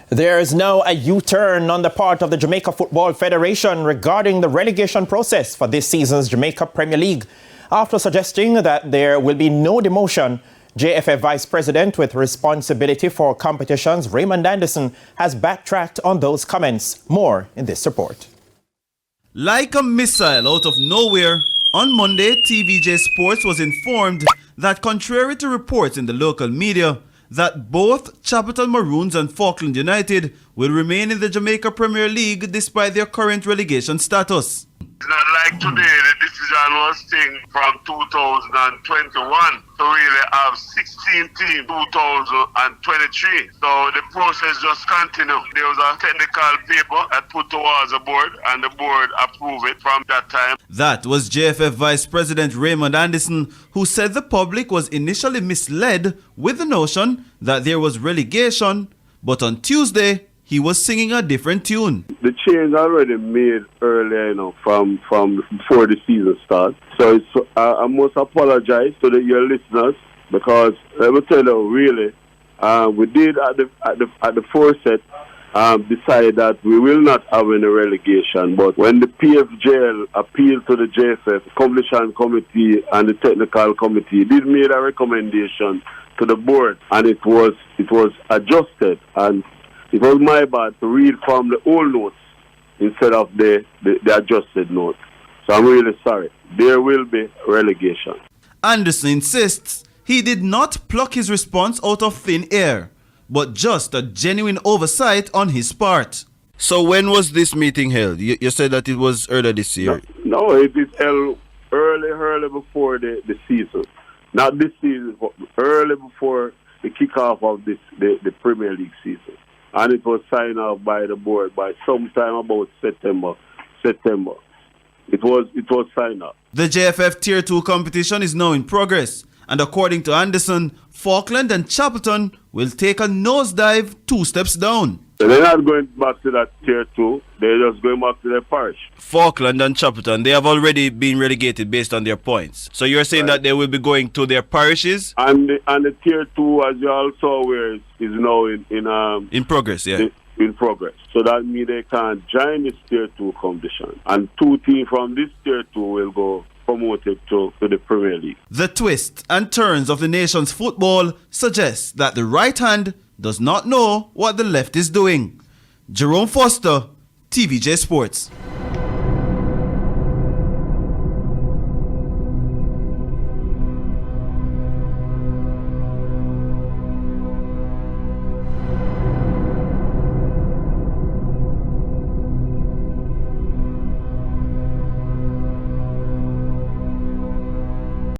There is now a U-turn on the part of the Jamaica Football Federation regarding the relegation process for this season's Jamaica Premier League. After suggesting that there will be no demotion, JFF Vice President with responsibility for competitions, Raymond Anderson, has backtracked on those comments. More in this report. Like a missile out of nowhere, on Monday, TVJ Sports was informed that contrary to reports in the local media, that both Chapelton Maroons and Falkland United will remain in the Jamaica Premier League despite their current relegation status. It's not like today, the decision was taken from 2021 to really have 16 teams 2023. So the process just continued. There was a technical paper that put towards the board and the board approved it from that time. That was JFF Vice President Raymond Anderson, who said the public was initially misled with the notion that there was relegation, but on Tuesday, he was singing a different tune. The change already made earlier, from before the season starts. So I must apologize to your listeners because let me tell you, really, we did at the foresight decide that we will not have any relegation. But when the PFJL appealed to the JFF competition committee and the technical committee, did make a recommendation to the board, and it was adjusted. And it was my bad to read from the old notes instead of the adjusted notes. So I'm really sorry. There will be relegation. Anderson insists he did not pluck his response out of thin air, but just a genuine oversight on his part. So when was this meeting held? You said that it was earlier this year. No, it is held early before the season. Not this season, but early before the kickoff of the Premier League season. And it was signed off by the board by sometime about September. It was signed off. The JFF Tier 2 competition is now in progress, and according to Anderson, Falkland and Chapelton will take a nosedive 2 steps down. So they're not going back to that Tier 2, they're just going back to their parish. Now and Chapelton, they have already been relegated based on their points. So you're saying that they will be going to their parishes? And the Tier 2, as you also aware, is now in progress, yeah. In progress. So that means they can't join this Tier 2 competition. And 2 teams from this Tier 2 will go promoted to the Premier League. The twists and turns of the nation's football suggest that the right hand does not know what the left is doing. Jerome Foster, TVJ Sports.